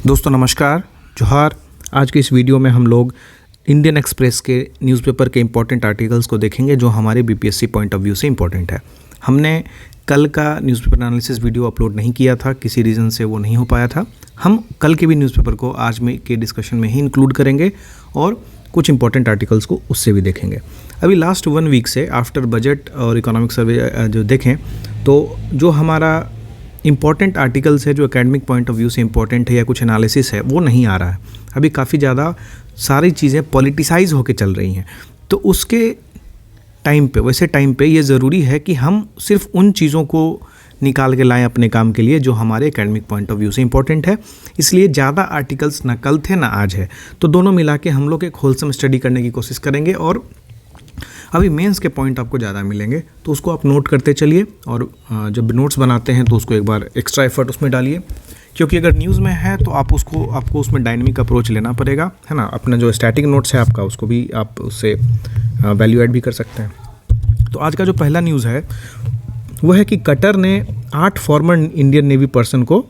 दोस्तों नमस्कार, जोहार। आज के इस वीडियो में हम लोग इंडियन एक्सप्रेस के न्यूज़पेपर के इम्पॉर्टेंट आर्टिकल्स को देखेंगे जो हमारे बीपीएससी पॉइंट ऑफ व्यू से इम्पॉर्टेंट है। हमने कल का न्यूज़पेपर एनालिसिस वीडियो अपलोड नहीं किया था, किसी रीज़न से वो नहीं हो पाया था। हम कल के भी न्यूज़पेपर को आज में के डिस्कशन में ही इंक्लूड करेंगे और कुछ इंपॉर्टेंट आर्टिकल्स को उससे भी देखेंगे। अभी लास्ट 1 वीक से आफ्टर बजट और इकोनॉमिक सर्वे जो देखें तो जो हमारा इम्पॉर्टेंट आर्टिकल्स है, जो एकेडमिक पॉइंट ऑफ व्यू से इम्पॉर्टेंट है या कुछ एनालिसिस है, वो नहीं आ रहा है। अभी काफ़ी ज़्यादा सारी चीज़ें पॉलिटिसाइज होकर चल रही हैं। तो उसके टाइम पे, वैसे टाइम पे ये ज़रूरी है कि हम सिर्फ उन चीज़ों को निकाल के लाएं अपने काम के लिए जो हमारे एकेडमिक पॉइंट ऑफ व्यू से इम्पॉर्टेंट है। इसलिए ज़्यादा आर्टिकल्स ना कल थे ना आज है, तो दोनों मिला के हम लोग एक होलसम स्टडी करने की कोशिश करेंगे। और अभी मेंस के पॉइंट आपको ज़्यादा मिलेंगे, तो उसको आप नोट करते चलिए। और जब नोट्स बनाते हैं तो उसको एक बार एक्स्ट्रा एफर्ट उसमें डालिए, क्योंकि अगर न्यूज़ में है तो आपको उसमें डायनेमिक अप्रोच लेना पड़ेगा, है ना। अपना जो स्टैटिक नोट्स है आपका, उसको भी आप उससे वैल्यू ऐड भी कर सकते हैं। तो आज का जो पहला न्यूज़ है वो है कि कतर ने 8 फॉर्मर इंडियन नेवी पर्सन को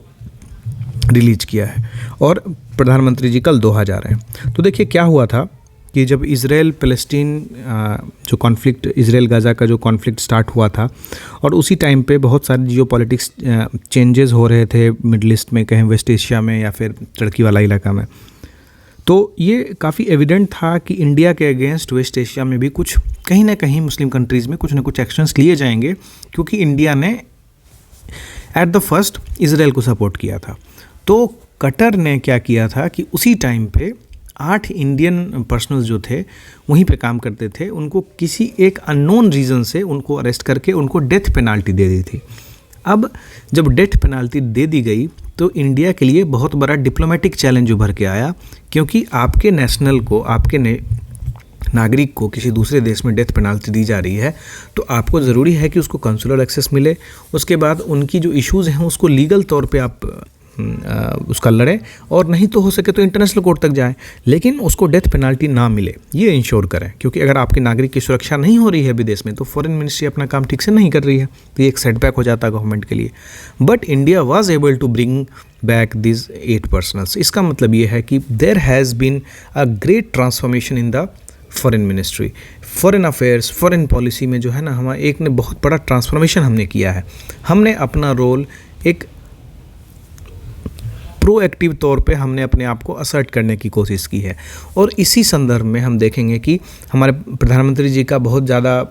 रिलीज किया है और प्रधानमंत्री जी कल दोहा जा रहे हैं। तो देखिए क्या हुआ था कि जब इज़राइल पैलेस्टीन जो कॉन्फ्लिक्ट, इज़राइल गाज़ा का जो कॉन्फ्लिक्ट स्टार्ट हुआ था, और उसी टाइम पे बहुत सारे जियो पॉलिटिक्स चेंजेस हो रहे थे मिडल ईस्ट में, कहीं वेस्ट एशिया में या फिर टर्की वाला इलाका में। तो ये काफ़ी एविडेंट था कि इंडिया के अगेंस्ट वेस्ट एशिया में भी कुछ कहीं ना कहीं मुस्लिम कंट्रीज़ में कुछ ना कुछ एक्शंस लिए जाएंगे, क्योंकि इंडिया ने एट द फर्स्ट इज़राइल को सपोर्ट किया था। तो कतर ने क्या किया था कि उसी टाइम पे 8 इंडियन पर्सनल्स जो थे वहीं पे काम करते थे, उनको किसी एक अननोन रीज़न से उनको अरेस्ट करके उनको डेथ पेनाल्टी दे दी थी। अब जब डेथ पेनाल्टी दे दी गई तो इंडिया के लिए बहुत बड़ा डिप्लोमेटिक चैलेंज उभर के आया, क्योंकि आपके नेशनल को, आपके नागरिक को किसी दूसरे देश में डेथ पेनाल्टी दी जा रही है, तो आपको ज़रूरी है कि उसको कंसुलर एक्सेस मिले। उसके बाद उनकी जो इश्यूज़ हैं उसको लीगल तौर पे आप उसका लड़ें, और नहीं तो हो सके तो इंटरनेशनल कोर्ट तक जाएं, लेकिन उसको डेथ पेनाल्टी ना मिले, ये इंश्योर करें। क्योंकि अगर आपके नागरिक की सुरक्षा नहीं हो रही है विदेश में, तो फॉरेन मिनिस्ट्री अपना काम ठीक से नहीं कर रही है, तो ये एक सेटबैक हो जाता है गवर्नमेंट के लिए। But India was able to bring back this 8 personnels. इसका मतलब ये है कि there has been a great transformation in the foreign ministry, foreign affairs, foreign policy में जो है ना, हमारा एक ने बहुत बड़ा ट्रांसफॉर्मेशन हमने किया है। हमने अपना रोल एक प्रोएक्टिव तौर पे हमने अपने आप को असर्ट करने की कोशिश की है। और इसी संदर्भ में हम देखेंगे कि हमारे प्रधानमंत्री जी का बहुत ज़्यादा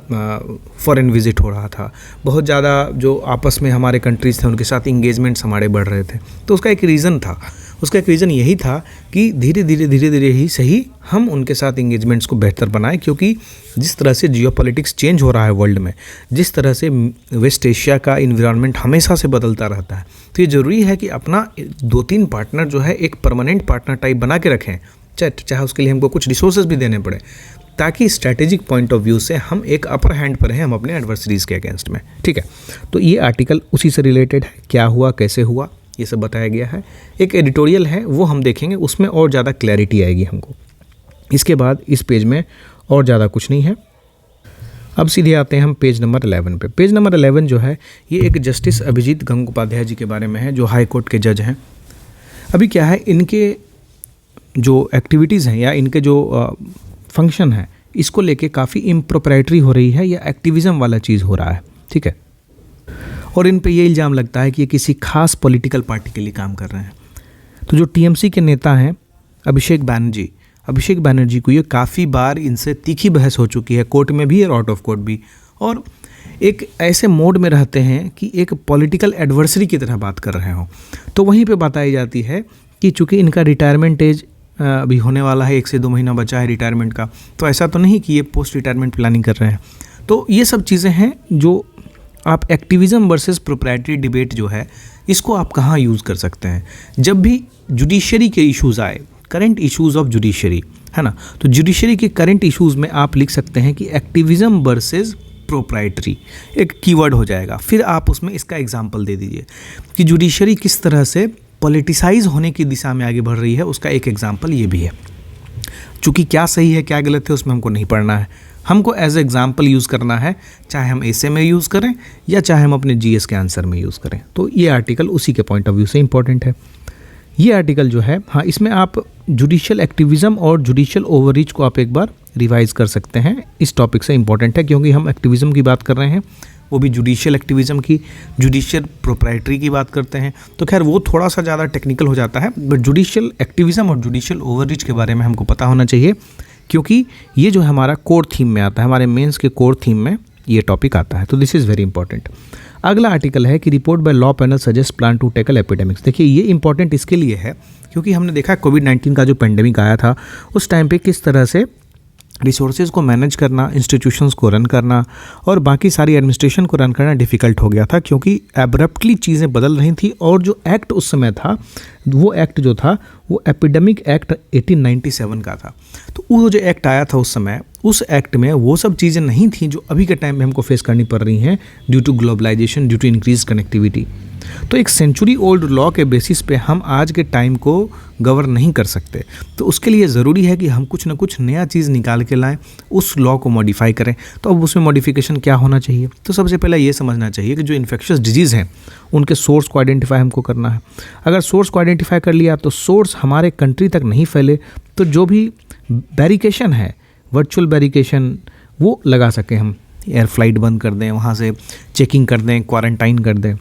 फॉरेन विजिट हो रहा था, बहुत ज़्यादा जो आपस में हमारे कंट्रीज़ थे उनके साथ इंगेजमेंट्स हमारे बढ़ रहे थे। तो उसका एक रीज़न था, उसका एक रीज़न यही था कि धीरे धीरे ही सही हम उनके साथ इंगेजमेंट्स को बेहतर बनाएं, क्योंकि जिस तरह से जियोपॉलिटिक्स चेंज हो रहा है वर्ल्ड में, जिस तरह से वेस्ट एशिया का इन्वायरमेंट हमेशा से बदलता रहता है, तो ये ज़रूरी है कि अपना 2-3 पार्टनर जो है एक परमानेंट पार्टनर टाइप बना के रखें, चाहे उसके लिए हमको कुछ रिसोर्सेज भी देने पड़े, ताकि स्ट्रैटेजिक पॉइंट ऑफ व्यू से हम एक अपर हैंड पर हैं हम अपने एडवर्सरीज़ के अगेंस्ट में। ठीक है, तो ये आर्टिकल उसी से रिलेटेड है, क्या हुआ, कैसे हुआ, ये सब बताया गया है। एक एडिटोरियल है, वो हम देखेंगे, उसमें और ज़्यादा क्लैरिटी आएगी हमको। इसके बाद इस पेज में और ज़्यादा कुछ नहीं है। अब सीधे आते हैं हम पेज नंबर 11 पे। पेज नंबर 11 जो है ये एक जस्टिस अभिजीत गंगोपाध्याय जी के बारे में है, जो हाई कोर्ट के जज हैं। अभी क्या है, इनके जो एक्टिविटीज़ हैं या इनके जो फंक्शन है, इसको लेके काफ़ी इम्प्रोप्राइटरी हो रही है या एक्टिविज़म वाला चीज़ हो रहा है। ठीक है, और इन पे ये इल्ज़ाम लगता है कि ये किसी खास पॉलिटिकल पार्टी के लिए काम कर रहे हैं। तो जो टीएमसी के नेता हैं अभिषेक बैनर्जी को ये काफ़ी बार इनसे तीखी बहस हो चुकी है, कोर्ट में भी और आउट ऑफ कोर्ट भी, और एक ऐसे मोड में रहते हैं कि एक पॉलिटिकल एडवर्सरी की तरह बात कर रहे हों। तो वहीं पे बताई जाती है कि चूँकि इनका रिटायरमेंट एज अभी होने वाला है, 1 से 2 महीना बचा है रिटायरमेंट का, तो ऐसा तो नहीं कि ये पोस्ट रिटायरमेंट प्लानिंग कर रहे हैं। तो ये सब चीज़ें हैं जो आप एक्टिविज़म वर्सेस प्रोप्राइटरी डिबेट जो है, इसको आप कहाँ यूज़ कर सकते हैं। जब भी जुडिशरी के इश्यूज़ आए, करंट इश्यूज़ ऑफ जुडिशरी, है ना, तो जुडिशरी के करंट इश्यूज़ में आप लिख सकते हैं कि एक्टिविज़म वर्सेस प्रोप्राइटरी, एक कीवर्ड हो जाएगा। फिर आप उसमें इसका एग्जांपल दे दीजिए कि जुडिशरी किस तरह से पॉलिटिसाइज होने की दिशा में आगे बढ़ रही है, उसका एक एग्जांपल ये भी है। चूँकि क्या सही है क्या गलत है उसमें हमको नहीं पढ़ना है, हमको एज एग्जाम्पल यूज़ करना है, चाहे हम ऐसे में यूज़ करें या चाहे हम अपने जीएस के आंसर में यूज़ करें। तो ये आर्टिकल उसी के पॉइंट ऑफ व्यू से इम्पॉर्टेंट है। ये आर्टिकल जो है, हाँ, इसमें आप जुडिशियल एक्टिविज़म और जुडिशियल ओवररीच को आप एक बार रिवाइज़ कर सकते हैं। इस टॉपिक से इंपॉर्टेंट है क्योंकि हम एक्टिविज़म की बात कर रहे हैं, वो भी जुडिशियल एक्टिविज़म की, जुडिशियल प्रोप्राइटरी की बात करते हैं, तो खैर वो थोड़ा सा ज़्यादा टेक्निकल हो जाता है, बट जुडिशियल एक्टिविज़म और जुडिशियल ओवररीच के बारे में हमको पता होना चाहिए क्योंकि ये जो हमारा कोर थीम में आता है, हमारे मेंस के कोर थीम में ये टॉपिक आता है, तो दिस इज़ वेरी इंपॉर्टेंट। अगला आर्टिकल है कि report by law panel suggest plan to tackle epidemics. देखिए ये इंपॉर्टेंट इसके लिए है क्योंकि हमने देखा कोविड-19 का जो पेंडेमिक आया था उस टाइम पे किस तरह से रिसोर्सेज को मैनेज करना, इंस्टीट्यूशंस को रन करना और बाकी सारी एडमिनिस्ट्रेशन को रन करना डिफ़िकल्ट हो गया था क्योंकि एब्रप्टली चीज़ें बदल रही थी। और जो एक्ट उस समय था, वो एक्ट जो था वो एपिडेमिक एक्ट 1897 का था। तो वो जो एक्ट आया था उस समय, उस एक्ट में वो सब चीज़ें नहीं थी जो अभी के टाइम में हमको फेस करनी पड़ रही हैं due to globalisation, due to increase connectivity. तो एक सेंचुरी ओल्ड लॉ के बेसिस पे हम आज के टाइम को गवर्न नहीं कर सकते, तो उसके लिए ज़रूरी है कि हम कुछ ना कुछ नया चीज़ निकाल के लाएं, उस लॉ को मॉडिफाई करें। तो अब उसमें मॉडिफिकेशन क्या होना चाहिए? तो सबसे पहले ये समझना चाहिए कि जो इन्फेक्शियस डिजीज़ हैं उनके सोर्स को आइडेंटिफाई हमको करना है। अगर सोर्स को आइडेंटिफाई कर लिया तो सोर्स हमारे कंट्री तक नहीं फैले, तो जो भी बैरिकेशन है, वर्चुअल बैरिकेशन, वो लगा सकें हम, एयर फ्लाइट बंद कर दें, वहाँ से चेकिंग कर दें, क्वारंटाइन कर दें।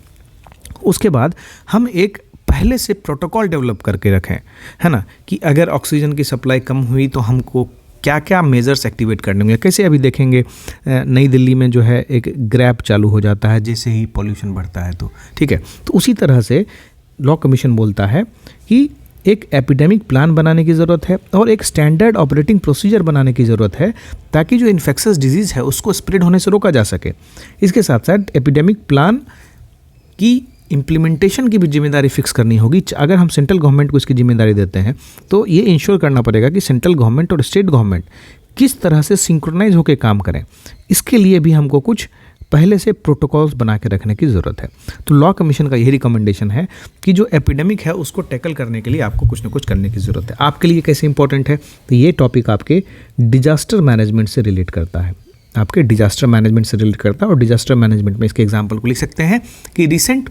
उसके बाद हम एक पहले से प्रोटोकॉल डेवलप करके रखें, है ना, कि अगर ऑक्सीजन की सप्लाई कम हुई तो हमको क्या क्या मेजर्स एक्टिवेट करने होंगे। कैसे अभी देखेंगे नई दिल्ली में जो है एक ग्रैब चालू हो जाता है जैसे ही पॉल्यूशन बढ़ता है, तो ठीक है। तो उसी तरह से लॉ कमीशन बोलता है कि एक एपिडेमिक प्लान बनाने की ज़रूरत है और एक स्टैंडर्ड ऑपरेटिंग प्रोसीजर बनाने की ज़रूरत है ताकि जो इन्फेक्शियस डिजीज़ है उसको स्प्रेड होने से रोका जा सके। इसके साथ साथ एपिडेमिक प्लान की इम्प्लीमेंटेशन की भी जिम्मेदारी फिक्स करनी होगी। अगर हम सेंट्रल गवर्नमेंट को इसकी जिम्मेदारी देते हैं तो ये इंश्योर करना पड़ेगा कि सेंट्रल गवर्नमेंट और स्टेट गवर्नमेंट किस तरह से सिंक्रोनाइज होकर काम करें। इसके लिए भी हमको कुछ पहले से प्रोटोकॉल्स बना के रखने की ज़रूरत है। तो लॉ कमीशन का यही रिकमेंडेशन है कि जो एपिडेमिक है उसको टैकल करने के लिए आपको कुछ ना कुछ करने की ज़रूरत है। आपके लिए कैसे इंपॉर्टेंट है? तो ये टॉपिक आपके डिजास्टर मैनेजमेंट से रिलेट करता है, आपके डिजास्टर मैनेजमेंट से रिलेट करता है। और डिजास्टर मैनेजमेंट में इसके एग्जाम्पल को लिख सकते हैं कि recent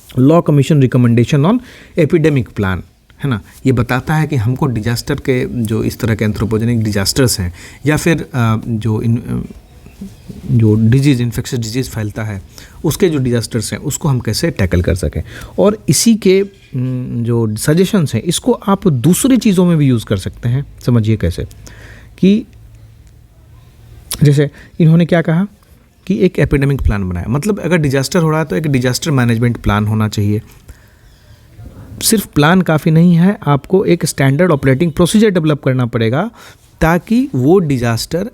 law commission recommendation on epidemic plan, है ना, ये बताता है कि हमको डिजास्टर के जो इस तरह के एंथ्रोपोजेनिक डिजास्टर्स हैं या फिर जो डिजीज़, इन्फेक्शियस डिजीज़ फैलता है उसके जो डिजास्टर्स हैं उसको हम कैसे टैकल कर सकें। और इसी के जो सजेशंस हैं इसको आप दूसरी चीज़ों में भी यूज़ कर सकते हैं। समझिए कैसे, कि जैसे इन्होंने क्या कहा कि एक एपिडेमिक प्लान बनाया, मतलब अगर डिजास्टर हो रहा है तो एक डिजास्टर मैनेजमेंट प्लान होना चाहिए। सिर्फ प्लान काफ़ी नहीं है, आपको एक स्टैंडर्ड ऑपरेटिंग प्रोसीजर डेवलप करना पड़ेगा ताकि वो डिजास्टर,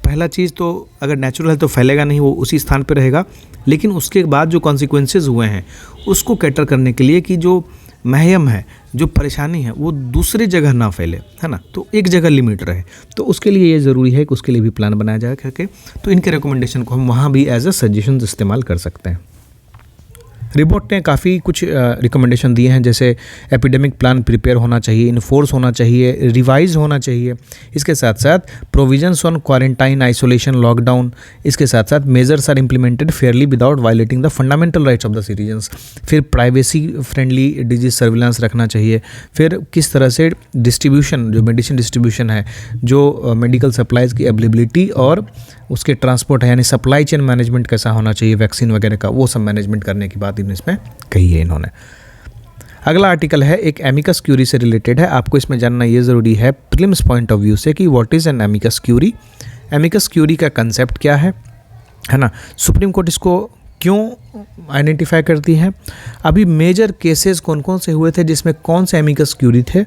पहला चीज़ तो अगर नेचुरल है तो फैलेगा नहीं, वो उसी स्थान पर रहेगा, लेकिन उसके बाद जो कॉन्सिक्वेंसेस हुए हैं उसको कैटर करने के लिए कि जो महयम है, जो परेशानी है वो दूसरी जगह ना फैले, है ना, तो एक जगह लिमिट रहे। तो उसके लिए ये ज़रूरी है कि उसके लिए भी प्लान बनाया जाए करके। तो इनके रिकमेंडेशन को हम वहाँ भी एज अ सजेशन इस्तेमाल कर सकते हैं। रिपोर्ट ने काफ़ी कुछ रिकमेंडेशन दिए हैं, जैसे एपिडेमिक प्लान प्रिपेयर होना चाहिए, इन्फोर्स होना चाहिए, रिवाइज होना चाहिए। इसके साथ साथ provisions on quarantine, isolation, lockdown. इसके साथ साथ measures are implemented fairly without violating the fundamental rights of the citizens. फिर प्राइवेसी फ्रेंडली डिजीज सर्विलांस रखना चाहिए। फिर किस तरह से डिस्ट्रीब्यूशन, जो मेडिसिन डिस्ट्रीब्यूशन है, जो मेडिकल सप्लाईज़ की अवेलेबिलिटी और उसके ट्रांसपोर्ट है, यानी सप्लाई चेन मैनेजमेंट कैसा होना चाहिए वैक्सीन वगैरह का, वो सब मैनेजमेंट करने की बात इसमें कही है इन्होंने। अगला आर्टिकल है एक एमिकस क्यूरी से रिलेटेड है। आपको इसमें जानना ये ज़रूरी है प्रीलिम्स पॉइंट ऑफ व्यू से कि what is an amicus curiae, amicus curiae का कंसेप्ट क्या है ना, सुप्रीम कोर्ट इसको क्यों आइडेंटिफाई करती है, अभी मेजर केसेस कौन कौन से हुए थे जिसमें कौन से एमिकस क्यूरी थे।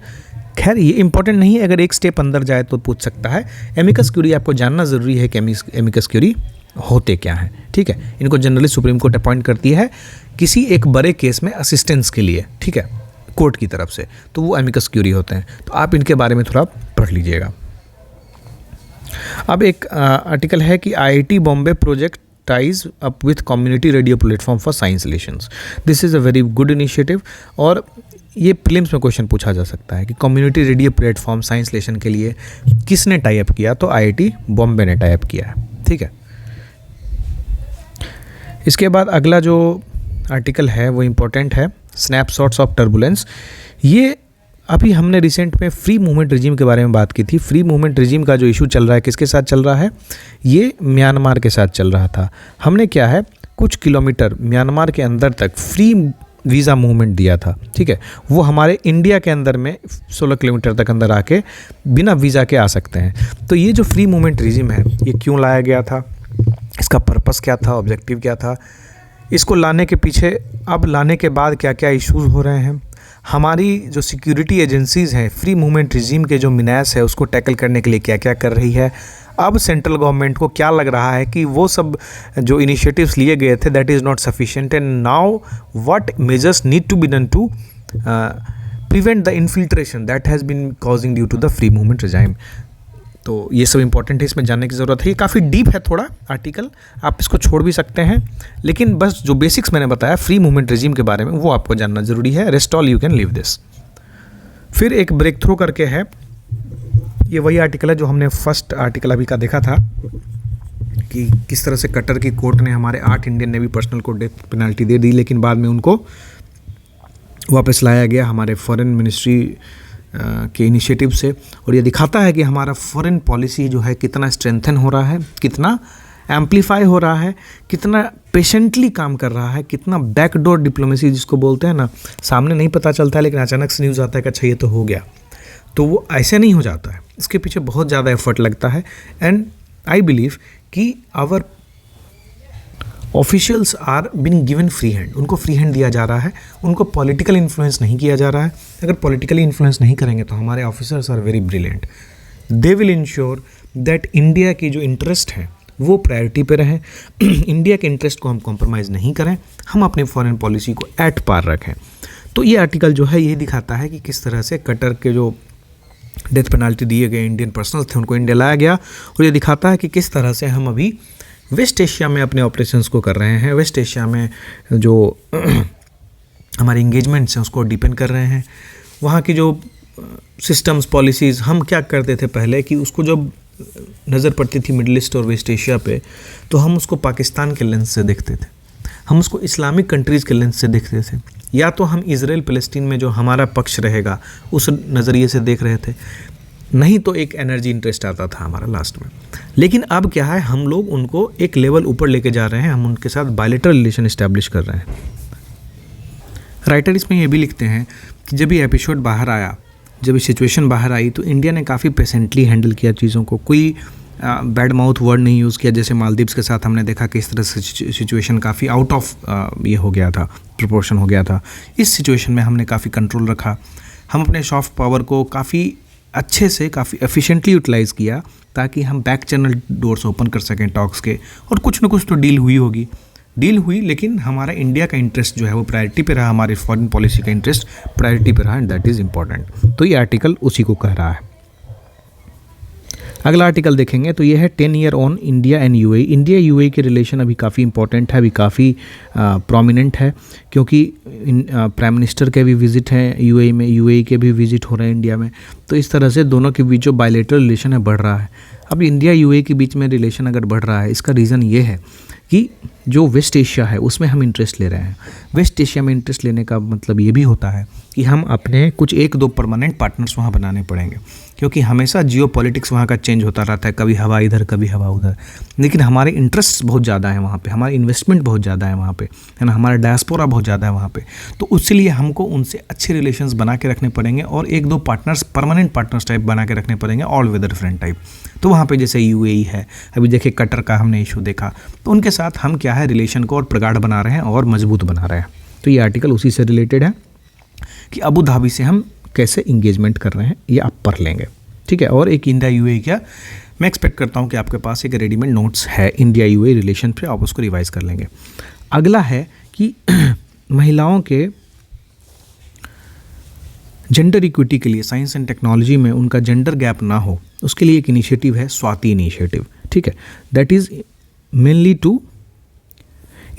खैर ये इंपॉर्टेंट नहीं है, अगर एक स्टेप अंदर जाए तो पूछ सकता है। एमिकस क्यूरी आपको जानना ज़रूरी है कि एमिकस क्यूरी होते क्या हैं, ठीक है। इनको जनरली सुप्रीम कोर्ट अपॉइंट करती है किसी एक बड़े केस में असिस्टेंस के लिए, ठीक है, कोर्ट की तरफ से, तो वो एमिकस क्यूरी होते हैं। तो आप इनके बारे में थोड़ा पढ़ लीजिएगा। अब एक आर्टिकल है कि IIT Bombay project ties up with community radio platform for science relations. This is a very good initiative. और ये प्रीलिम्स में क्वेश्चन पूछा जा सकता है कि community radio platform science relation के लिए किसने टाई अप किया, तो IIT बॉम्बे ने टाई अप किया है, ठीक है। इसके बाद अगला जो आर्टिकल है वो इम्पोर्टेंट है, स्नैपशॉट्स ऑफ टर्बुलेंस। ये अभी हमने रिसेंट में फ्री मूवमेंट रिजीम के बारे में बात की थी। फ्री मूवमेंट रिजीम का जो इशू चल रहा है किसके साथ चल रहा है? ये म्यांमार के साथ चल रहा था। हमने क्या है कुछ किलोमीटर म्यांमार के अंदर तक फ्री वीज़ा मूवमेंट दिया था, ठीक है। वो हमारे इंडिया के अंदर में 16 किलोमीटर तक अंदर आके बिना वीज़ा के आ सकते हैं। तो ये जो फ्री मूवमेंट रिजीम है ये क्यों लाया गया था, इसका पर्पस क्या था, ऑब्जेक्टिव क्या था, इसको लाने के पीछे अब लाने के बाद क्या क्या इश्यूज़ हो रहे हैं, हमारी जो सिक्योरिटी एजेंसीज़ हैं फ्री मूवमेंट रिजीम के जो मिनास है उसको टैकल करने के लिए क्या क्या कर रही है, अब सेंट्रल गवर्नमेंट को क्या लग रहा है कि वो सब जो इनिशिएटिव्स लिए गए थे that is not sufficient and now what measures need to be done to prevent the infiltration that has been causing due to the free movement regime. तो ये सब इंपॉर्टेंट है, इसमें जानने की ज़रूरत है। ये काफ़ी डीप है थोड़ा आर्टिकल, आप इसको छोड़ भी सकते हैं, लेकिन बस जो बेसिक्स मैंने बताया फ्री मूवमेंट रिजीम के बारे में वो आपको जानना ज़रूरी है। Rest all you can leave this. फिर एक ब्रेक थ्रू करके है, ये वही आर्टिकल है जो हमने फर्स्ट आर्टिकल अभी का देखा था कि किस तरह से कतर की कोर्ट ने हमारे 8 इंडियन नेवी पर्सनल को डेथ पेनल्टी दे दी, लेकिन बाद में उनको वापस लाया गया हमारे फॉरेन मिनिस्ट्री के इनिशिएटिव से। और ये दिखाता है कि हमारा फॉरेन पॉलिसी जो है कितना स्ट्रेंथन हो रहा है, कितना एम्पलीफाई हो रहा है, कितना पेशेंटली काम कर रहा है, कितना बैकडोर डिप्लोमेसी जिसको बोलते हैं ना, सामने नहीं पता चलता है लेकिन अचानक से न्यूज़ आता है कि अच्छा ये तो हो गया। तो वो ऐसे नहीं हो जाता है, इसके पीछे बहुत ज़्यादा एफर्ट लगता है। एंड आई बिलीव कि our officials are being given free hand, उनको फ्री हैंड दिया जा रहा है, उनको पॉलिटिकल इन्फ्लुएंस नहीं किया जा रहा है। अगर पॉलिटिकली इन्फ्लुएंस नहीं करेंगे तो हमारे officers are very brilliant, they will ensure that India की जो इंटरेस्ट हैं वो प्रायोरिटी पे रहें, इंडिया के इंटरेस्ट को हम कॉम्प्रोमाइज़ नहीं करें, हम अपनी फॉरेन पॉलिसी को एट पार रखें। तो ये आर्टिकल जो है ये दिखाता है कि किस तरह से कतर के जो डेथ पेनल्टी दिए गए इंडियन पर्सनल थे उनको इंडिया लाया गया, और ये दिखाता है कि किस तरह से हम अभी वेस्ट एशिया में अपने ऑपरेशंस को कर रहे हैं, वेस्ट एशिया में जो हमारे इंगेजमेंट्स हैं उसको डिपेंड कर रहे हैं। वहाँ की जो सिस्टम्स पॉलिसीज़ हम क्या करते थे पहले कि उसको जब नज़र पड़ती थी मिडिल ईस्ट और वेस्ट एशिया पे तो हम उसको पाकिस्तान के लेंस से देखते थे, हम उसको इस्लामिक कंट्रीज़ के लेंस से देखते थे, या तो हम इजराइल फ़लस्तीन में जो हमारा पक्ष रहेगा उस नज़रिए से देख रहे थे, नहीं तो एक एनर्जी इंटरेस्ट आता था हमारा लास्ट में। लेकिन अब क्या है, हम लोग उनको एक लेवल ऊपर लेके जा रहे हैं, हम उनके साथ बायलैटरल रिलेशन इस्टेब्लिश कर रहे हैं। राइटर इसमें ये भी लिखते हैं कि जब ये एपिसोड बाहर आया, जब ये सिचुएशन बाहर आई तो इंडिया ने काफ़ी पेशेंटली हैंडल किया चीज़ों को, कोई बैड माउथ वर्ड नहीं यूज़ किया। जैसे मालदीव्स के साथ हमने देखा कि इस तरह से सिचुएशन काफ़ी आउट ऑफ ये हो गया था, प्रोपोर्शन हो गया था। इस सिचुएशन में हमने काफ़ी कंट्रोल रखा, हम अपने सॉफ्ट पावर को काफ़ी अच्छे से काफ़ी एफिशिएंटली यूटिलाइज़ किया ताकि हम बैक चैनल डोर्स ओपन कर सकें टॉक्स के, और कुछ ना कुछ तो डील हुई, लेकिन हमारा इंडिया का इंटरेस्ट जो है वो प्रायोरिटी पे रहा, हमारी फॉरेन पॉलिसी का इंटरेस्ट प्रायोरिटी पे रहा, एंड दैट इज़ इम्पॉर्टेंट। तो ये आर्टिकल उसी को कह रहा है। अगला आर्टिकल देखेंगे तो ये है 10 year on India and UAE. India UAE के रिलेशन अभी काफ़ी इंपॉर्टेंट है, अभी काफ़ी प्रोमिनेंट है, क्योंकि प्राइम मिनिस्टर के भी विज़िट हैं यूएई में, यूएई के भी विज़िट हो रहे हैं इंडिया में। तो इस तरह से दोनों के बीच जो बायलैटरल रिलेशन है बढ़ रहा है। अब इंडिया यूएई के बीच में रिलेशन अगर बढ़ रहा है, इसका रीज़न ये है कि जो वेस्ट एशिया है उसमें हम इंटरेस्ट ले रहे हैं। वेस्ट एशिया में इंटरेस्ट लेने का मतलब ये भी होता है कि हम अपने कुछ 1-2 परमानेंट पार्टनर्स वहाँ बनाने पड़ेंगे, क्योंकि हमेशा जियो पॉलिटिक्स वहाँ का चेंज होता रहता है, कभी हवा इधर कभी हवा उधर, लेकिन हमारे इंटरेस्ट बहुत ज़्यादा है वहाँ पे, हमारी इन्वेस्टमेंट बहुत ज़्यादा है वहाँ पे, है ना, हमारा डायस्पोरा बहुत ज़्यादा है वहाँ पे। तो उसके हमको उनसे अच्छे रिलेशंस बना के रखने पड़ेंगे और 1-2 पार्टनर्स परमानेंट पार्टनर्स टाइप बना के रखने पड़ेंगे, ऑल वेदर फ्रेंड टाइप। तो वहाँ पे जैसे यूएई है, अभी देखिए कतर का हमने इशू देखा, तो उनके साथ हम क्या है रिलेशन को और प्रगाढ़ बना रहे हैं और मजबूत बना रहे हैं। तो ये आर्टिकल उसी से रिलेटेड है कि अबू धाबी से हम कैसे इंगेजमेंट कर रहे हैं, ये आप पढ़ लेंगे, ठीक है। और एक इंडिया यूएई क्या, मैं एक्सपेक्ट करता हूँ कि आपके पास एक रेडीमेड नोट्स है इंडिया यूएई रिलेशन पे, आप उसको रिवाइज कर लेंगे। अगला है कि महिलाओं के जेंडर इक्विटी के लिए साइंस एंड टेक्नोलॉजी में उनका जेंडर गैप ना हो, उसके लिए एक इनिशिएटिव है स्वाति इनिशिएटिव, ठीक है। That is mainly to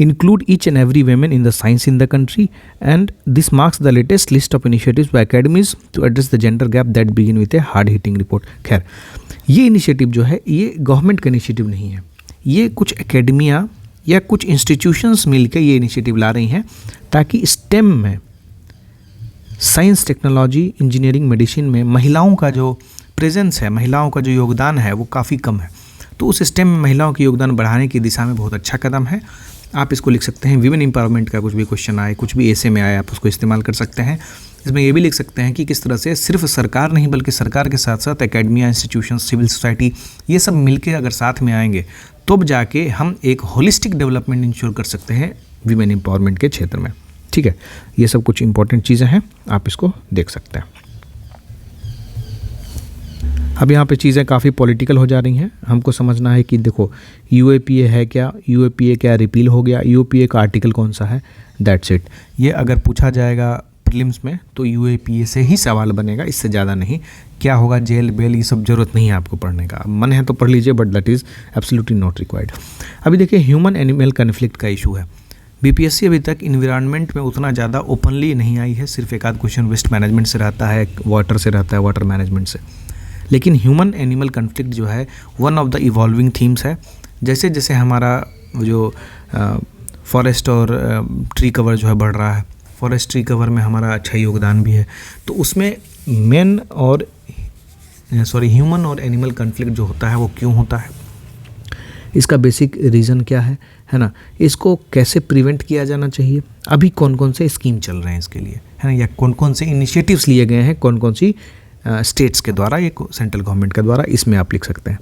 include each and every women in the science in the country, and this marks the latest list of initiatives by academies to address the gender gap that begin with a hard hitting report। खैर, ये initiative जो है ये government का initiative नहीं है, ये कुछ एकेडमिया या कुछ इंस्टीट्यूशंस मिलकर ये इनिशिएटिव ला रही हैं ताकि स्टेम में साइंस, टेक्नोलॉजी, इंजीनियरिंग, मेडिसिन में महिलाओं का जो प्रेजेंस है, महिलाओं का जो योगदान है वो काफ़ी कम है। तो उस स्टेम में महिलाओं के योगदान बढ़ाने की दिशा में बहुत अच्छा कदम है। आप इसको लिख सकते हैं। विमेन एम्पावरमेंट का कुछ भी क्वेश्चन आए, कुछ भी ऐसे में आए, आप उसको इस्तेमाल कर सकते हैं। इसमें ये भी लिख सकते हैं कि किस तरह से सिर्फ सरकार नहीं बल्कि सरकार के साथ साथ एकेडमिया, इंस्टीट्यूशन, सिविल सोसाइटी, ये सब मिलके अगर साथ में आएंगे तब जाके हम एक होलिस्टिक डेवलपमेंट इंश्योर कर सकते हैं विमेन एम्पावरमेंट के क्षेत्र में। ठीक है, ये सब कुछ इंपॉर्टेंट चीज़ें हैं, आप इसको देख सकते हैं। अब यहाँ पे चीज़ें काफ़ी पॉलिटिकल हो जा रही हैं। हमको समझना है कि देखो यूएपीए है क्या, यूएपीए क्या रिपील हो गया, यूएपीए का आर्टिकल कौन सा है, दैट्स इट। ये अगर पूछा जाएगा प्रीलिम्स में तो यूएपीए से ही सवाल बनेगा, इससे ज़्यादा नहीं। क्या होगा जेल बेल ये सब ज़रूरत नहीं है आपको पढ़ने का, मन है तो पढ़ लीजिए, but that is absolutely not required. अभी देखिए ह्यूमन एनिमल कन्फ्लिक्ट का इशू है। बीपीएससी अभी तक इन्वायरमेंट में उतना ज़्यादा ओपनली नहीं आई है, सिर्फ एक आध क्वेश्चन वेस्ट मैनेजमेंट से रहता है, वाटर से रहता है, वाटर मैनेजमेंट से। लेकिन ह्यूमन एनिमल कन्फ्लिक्ट जो है one of the evolving themes है। जैसे जैसे हमारा जो फॉरेस्ट और ट्री कवर जो है बढ़ रहा है, फॉरेस्ट ट्री कवर में हमारा अच्छा योगदान भी है, तो उसमें ह्यूमन और एनिमल कन्फ्लिक्ट जो होता है वो क्यों होता है, इसका बेसिक रीज़न क्या है ना, इसको कैसे प्रिवेंट किया जाना चाहिए, अभी कौन कौन से स्कीम चल रहे हैं इसके लिए, है ना, या कौन कौन से इनिशिएटिव्स लिए गए हैं, कौन कौन सी स्टेट्स के द्वारा या सेंट्रल गवर्नमेंट के द्वारा, इसमें आप लिख सकते हैं।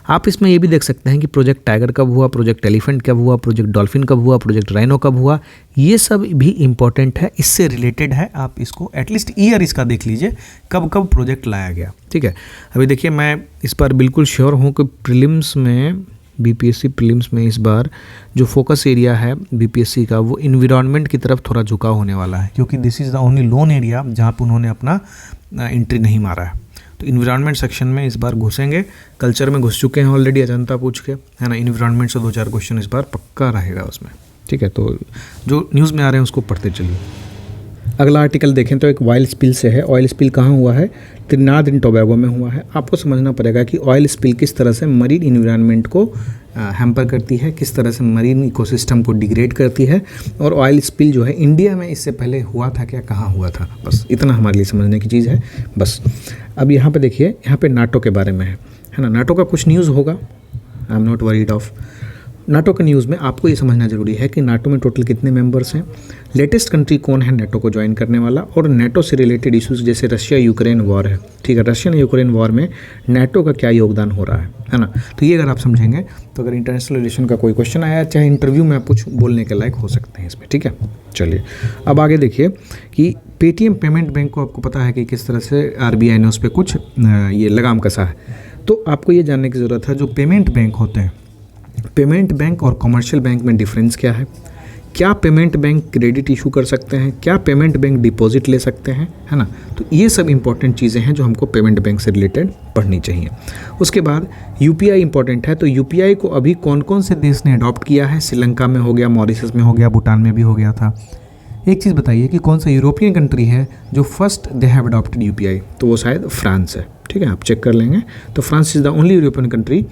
आप इसमें ये भी देख सकते हैं कि प्रोजेक्ट टाइगर कब हुआ, प्रोजेक्ट एलिफेंट कब हुआ, प्रोजेक्ट डॉल्फिन कब हुआ, प्रोजेक्ट राइनो कब हुआ, ये सब भी इम्पॉर्टेंट है, इससे रिलेटेड है। आप इसको एटलीस्ट ईयर इसका देख लीजिए, कब कब प्रोजेक्ट लाया गया। ठीक है, अभी देखिए मैं इस पर बिल्कुल श्योर हूँ कि प्रीलिम्स में, बीपीएससी प्रीलिम्स में इस बार जो फोकस एरिया है बीपीएससी का वो इन्वायरमेंट की तरफ थोड़ा झुकाव होने वाला है, क्योंकि this is the only loan area जहाँ पर उन्होंने अपना एंट्री नहीं मारा है। तो इन्वायरमेंट सेक्शन में इस बार घुसेंगे, कल्चर में घुस चुके हैं ऑलरेडी, अजंता पूछ के, है ना। इन्वायरमेंट से 2-4 क्वेश्चन इस बार पक्का रहेगा उसमें। ठीक है, तो जो न्यूज़ में आ रहे हैं उसको पढ़ते चलिए। अगला आर्टिकल देखें तो एक ऑयल स्पिल से है। ऑयल स्पिल कहाँ हुआ है, त्रिनाद एंड टोबैगो में हुआ है। आपको समझना पड़ेगा कि ऑयल स्पिल किस तरह से मरीन इन्वायरमेंट को हैम्पर करती है, किस तरह से मरीन इकोसिस्टम को डिग्रेड करती है, और ऑयल स्पिल जो है इंडिया में इससे पहले हुआ था क्या, कहाँ हुआ था, बस इतना हमारे लिए समझने की चीज़ है बस। अब यहाँ पे देखिए, यहाँ पे नाटो के बारे में है ना। नाटो का कुछ न्यूज़ होगा, I am not worried of. NATO के न्यूज़ में आपको ये समझना ज़रूरी है कि नाटो में टोटल कितने मेंबर्स हैं, लेटेस्ट कंट्री कौन है नाटो को ज्वाइन करने वाला, और नाटो से रिलेटेड इश्यूज़ जैसे रशिया यूक्रेन वॉर है। ठीक है, रशियन यूक्रेन वॉर में नाटो का क्या योगदान हो रहा है ना। तो ये अगर आप समझेंगे तो अगर इंटरनेशनल रिलेशन का कोई क्वेश्चन आया, चाहे इंटरव्यू में आप कुछ बोलने के लायक हो सकते हैं इसमें। ठीक है, चलिए अब आगे देखिए कि पेटीएम पेमेंट बैंक को आपको पता है कि किस तरह से आरबीआई ने उस पर कुछ ये लगाम कसा है। तो आपको ये जानने की ज़रूरत है, जो पेमेंट बैंक होते हैं, पेमेंट बैंक और कमर्शियल बैंक में डिफरेंस क्या है, क्या पेमेंट बैंक क्रेडिट इशू कर सकते हैं, क्या पेमेंट बैंक डिपॉजिट ले सकते हैं, है ना। तो ये सब इंपॉर्टेंट चीज़ें हैं जो हमको पेमेंट बैंक से रिलेटेड पढ़नी चाहिए। उसके बाद यूपीआई इंपॉर्टेंट है। तो यूपीआई को अभी कौन कौन से देश ने अडॉप्ट किया है, श्रीलंका में हो गया, मॉरिशस में हो गया, भूटान में भी हो गया था। एक चीज़ बताइए कि कौन सा यूरोपियन कंट्री है जो first they have adopted UPI, तो वो शायद फ्रांस है। ठीक है, आप चेक कर लेंगे। तो France is the only European country,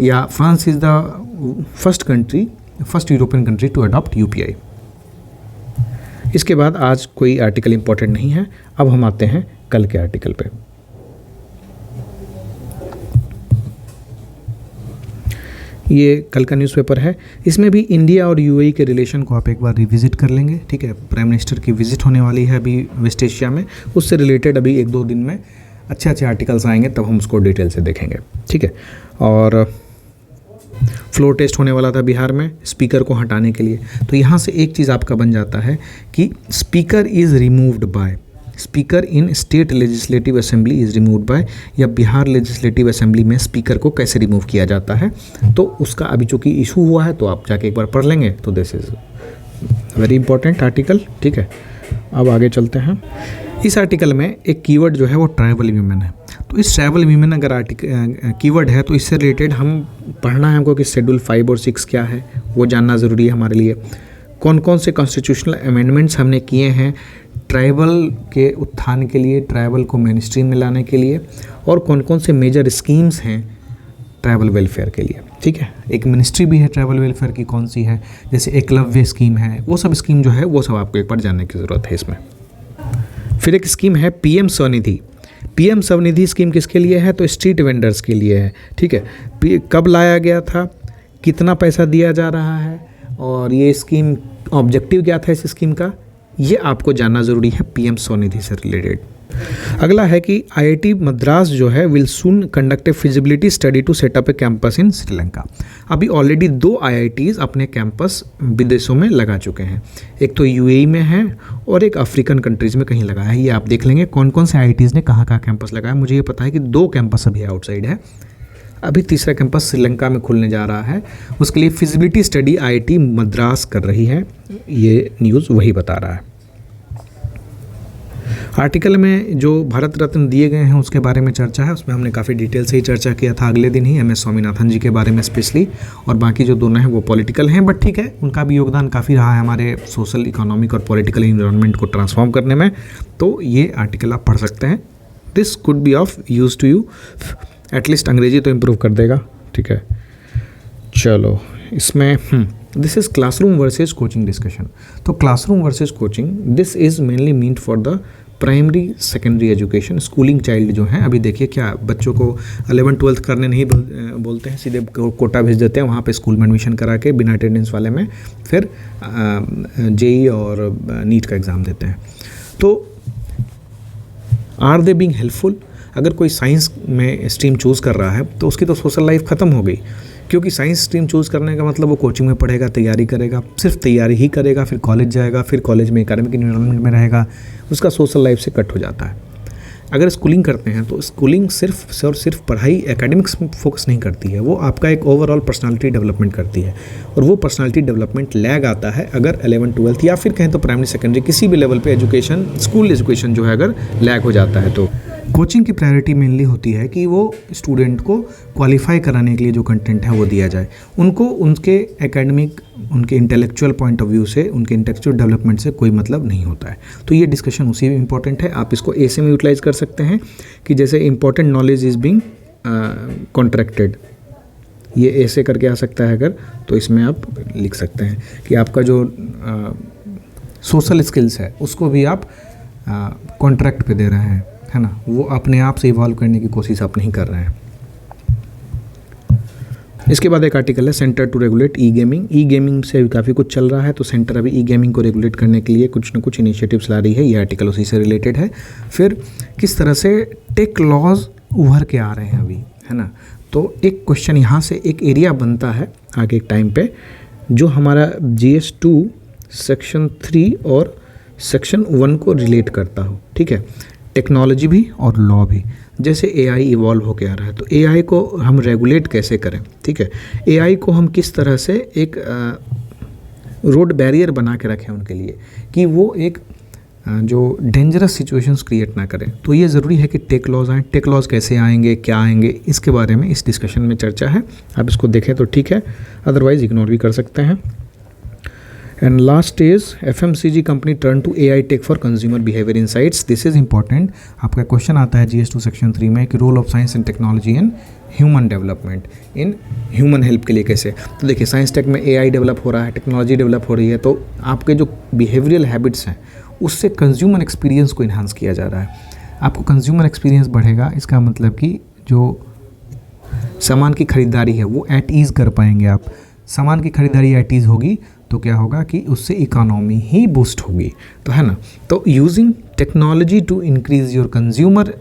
या France is the first European country to adopt UPI. इसके बाद आज कोई आर्टिकल इंपॉर्टेंट नहीं है। अब हम आते हैं कल के आर्टिकल पे। ये कल का न्यूज़पेपर है, इसमें भी इंडिया और यूएई के रिलेशन को आप एक बार रिविजिट कर लेंगे। ठीक है, प्राइम मिनिस्टर की विजिट होने वाली है अभी वेस्ट एशिया में, उससे रिलेटेड अभी 1-2 दिन में अच्छे आर्टिकल्स आएंगे, तब हम उसको डिटेल से देखेंगे। ठीक है, और फ्लोर टेस्ट होने वाला था बिहार में स्पीकर को हटाने के लिए। तो यहाँ से एक चीज़ आपका बन जाता है कि speaker is removed by, speaker in state legislative assembly is removed by, या बिहार लेजिस्लेटिव असेंबली में स्पीकर को कैसे रिमूव किया जाता है। तो उसका अभी चूँकि इशू हुआ है तो आप जाके एक बार पढ़ लेंगे। तो this is very important article. ठीक है, अब आगे चलते हैं। इस आर्टिकल में एक कीवर्ड जो है वो ट्राइबल वीमेन है। तो इस ट्राइबल वीमेन अगर कीवर्ड है तो इससे रिलेटेड हम पढ़ना है हमको कि शेड्यूल 5 और 6 क्या है, वो जानना ज़रूरी है हमारे लिए। कौन कौन से कॉन्स्टिट्यूशनल अमेंडमेंट्स हमने किए हैं ट्राइबल के उत्थान के लिए, ट्राइबल को मेन स्ट्रीम में लाने के लिए, और कौन कौन से मेजर स्कीम्स हैं ट्राइबल वेलफेयर के लिए। ठीक है, एक मिनिस्ट्री भी है ट्राइबल वेलफेयर की, कौन सी है, जैसे एकलव्य स्कीम है, वो सब स्कीम जो है वो सब आपको एक बार जानने की ज़रूरत है इसमें। फिर एक स्कीम है PM Svanidhi. PM Svanidhi scheme किसके लिए है? तो स्ट्रीट वेंडर्स के लिए है, ठीक है। कब लाया गया था, कितना पैसा दिया जा रहा है, और ये स्कीम ऑब्जेक्टिव क्या था इस स्कीम का, ये आपको जानना ज़रूरी है पीएम स्वनिधि से रिलेटेड। अगला है कि आईआईटी मद्रास जो है will soon conduct a feasibility study to set up a campus in Sri Lanka. अभी ऑलरेडी 2 आईआईटीज़ अपने कैंपस विदेशों में लगा चुके हैं, एक तो यूएई में है और एक अफ्रीकन कंट्रीज़ में कहीं लगा है। ये आप देख लेंगे कौन कौन से आईआईटीज़ ने कहाँ कहाँ कैंपस लगाया। मुझे ये पता है कि 2 कैंपस अभी आउटसाइड है, अभी तीसरा कैंपस श्रीलंका में खुलने जा रहा है। उसके लिए फिजिबिलिटी स्टडी आईआईटी मद्रास कर रही है, ये न्यूज़ वही बता रहा है। आर्टिकल में जो भारत रत्न दिए गए हैं उसके बारे में चर्चा है, उसमें हमने काफ़ी डिटेल से ही चर्चा किया था अगले दिन ही एमएस स्वामीनाथन जी के बारे में स्पेशली, और बाकी जो दोनों हैं वो पॉलिटिकल हैं, बट ठीक है, उनका भी योगदान काफ़ी रहा है हमारे सोशल इकोनॉमिक और पॉलिटिकल इन्वायरमेंट को ट्रांसफॉर्म करने में। तो ये आर्टिकल आप पढ़ सकते हैं, this could be of use to you, at least अंग्रेजी तो इम्प्रूव कर देगा, ठीक है। चलो इसमें this is classroom versus coaching discussion. तो classroom versus coaching, this is mainly meant for the primary secondary education, schooling child जो हैं। अभी देखिए क्या बच्चों को 11th-12th करने नहीं बोलते हैं, सीधे कोटा भेज देते हैं वहाँ पे स्कूल में एडमिशन करा के बिना अटेंडेंस वाले में, फिर जेई और नीट का एग्ज़ाम देते हैं। तो आर दे बीइंग हेल्पफुल? अगर कोई साइंस में स्ट्रीम चूज़ कर रहा है तो उसकी तो सोशल लाइफ ख़त्म हो गई, क्योंकि साइंस स्ट्रीम चूज़ करने का मतलब वो कोचिंग में पढ़ेगा, तैयारी करेगा, सिर्फ तैयारी ही करेगा, फिर कॉलेज जाएगा, फिर कॉलेज में एकेडमिक इन्वायरमेंट में रहेगा, उसका सोशल लाइफ से कट हो जाता है। अगर स्कूलिंग करते हैं तो स्कूलिंग सिर्फ और सिर्फ पढ़ाई एकेडमिक्स में फोकस नहीं करती है, वो आपका एक ओवरऑल पर्सनालिटी डेवलपमेंट करती है, और वो पर्सनालिटी डेवलपमेंट लैग आता है अगर 11th-12th या फिर कहें तो प्राइमरी सेकेंडरी किसी भी लेवल पे एजुकेशन, स्कूल एजुकेशन जो है अगर लैग हो जाता है। तो कोचिंग की प्रायोरिटी मेनली होती है कि वो स्टूडेंट को क्वालिफाई कराने के लिए जो कंटेंट है वो दिया जाए, उनको उनके एकेडमिक, उनके इंटेलेक्चुअल पॉइंट ऑफ व्यू से, उनके इंटेलेक्चुअल डेवलपमेंट से कोई मतलब नहीं होता है। तो ये डिस्कशन उसी में इंपॉर्टेंट है। आप इसको ऐसे में यूटिलाइज कर सकते हैं कि जैसे important knowledge is being contracted, ये ऐसे करके आ सकता है अगर, तो इसमें आप लिख सकते हैं कि आपका जो सोशल स्किल्स है उसको भी आप कॉन्ट्रैक्ट पे दे रहे हैं, है ना, वो अपने आप से इवॉल्व करने की कोशिश आप नहीं कर रहे हैं। इसके बाद एक आर्टिकल है centre to regulate e gaming. E gaming से भी काफ़ी कुछ चल रहा है, तो सेंटर अभी ई गेमिंग को रेगुलेट करने के लिए कुछ ना कुछ इनिशिएटिव्स ला रही है, ये आर्टिकल उसी से रिलेटेड है। फिर किस तरह से टेक लॉज उभर के आ रहे हैं अभी, है ना, तो एक क्वेश्चन यहाँ से एक एरिया बनता है आगे एक टाइम पे, जो हमारा GS2 सेक्शन 3 और सेक्शन 1 को रिलेट करता हो, ठीक है, टेक्नोलॉजी भी और लॉ भी। जैसे AI इवॉल्व होकर आ रहा है, तो AI को हम रेगुलेट कैसे करें, ठीक है, AI को हम किस तरह से एक रोड बैरियर बना के रखें उनके लिए कि वो एक जो डेंजरस सिचुएशंस क्रिएट ना करें। तो ये ज़रूरी है कि टेक लॉज आएँ। टेक लॉज कैसे आएंगे, क्या आएंगे, इसके बारे में इस डिस्कशन में चर्चा है। आप इसको देखें तो ठीक है, अदरवाइज इग्नोर भी कर सकते हैं। And last is FMCG company turn to AI tech for consumer behavior insights. This is important. आपका क्वेश्चन आता है GS2 सेक्शन 3 में कि role of science and technology in human development, in human help के लिए कैसे। तो देखिए साइंस टेक में AI डेवलप हो रहा है, टेक्नोलॉजी डेवलप हो रही है, तो आपके जो बिहेवियरल हैबिट्स हैं उससे कंज्यूमर एक्सपीरियंस को इन्हांस किया जा रहा है। आपको कंज्यूमर एक्सपीरियंस बढ़ेगा, इसका मतलब कि जो सामान की खरीदारी है वो एट ईज़ कर पाएंगे आप। सामान की खरीदारी एट ईज़ होगी तो क्या होगा कि उससे इकोनॉमी ही बूस्ट होगी, तो है ना। तो using technology to increase your consumer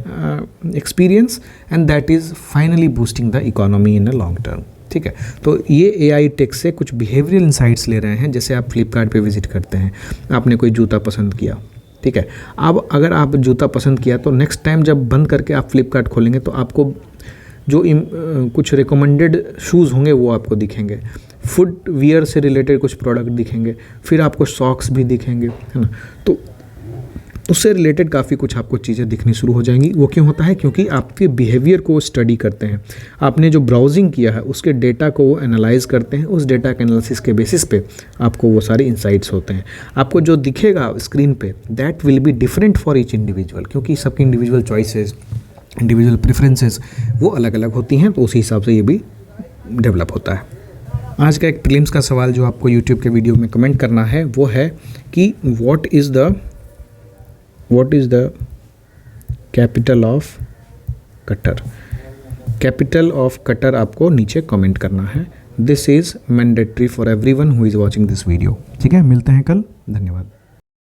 experience and that is finally boosting the economy in a long term, ठीक है। तो ये AI टेक से कुछ बिहेवियरल इंसाइट्स ले रहे हैं। जैसे आप फ्लिपकार्ट पे विजिट करते हैं, आपने कोई जूता पसंद किया, ठीक है, अब अगर आप जूता पसंद किया तो नेक्स्ट टाइम जब बंद करके आप फ्लिपकार्ट खोलेंगे तो आपको जो कुछ रिकमेंडेड शूज़ होंगे वो आपको दिखेंगे, फुट वियर से रिलेटेड कुछ प्रोडक्ट दिखेंगे, फिर आपको सॉक्स भी दिखेंगे, है ना। तो उससे रिलेटेड काफ़ी कुछ आपको चीज़ें दिखनी शुरू हो जाएंगी। वो क्यों होता है? क्योंकि आपके बिहेवियर को स्टडी करते हैं। आपने जो ब्राउजिंग किया है उसके डेटा को वो एनालाइज करते हैं, उस डेटा के एनालिसिस के बेसिस पे आपको वो सारे इंसाइट्स होते हैं। आपको जो दिखेगा स्क्रीन पे that will be different for each individual, क्योंकि सबकी इंडिविजुअल चॉइसेस, इंडिविजुअल प्रेफरेंसेस वो अलग अलग होती हैं, तो उसी हिसाब से ये भी डेवलप होता है। आज का एक प्रीलिम्स का सवाल जो आपको यूट्यूब के वीडियो में कमेंट करना है वो है कि what is the what is the capital of Qatar? Capital of Qatar आपको नीचे कमेंट करना है। This is mandatory for everyone who is watching this video. ठीक है, मिलते हैं कल। धन्यवाद।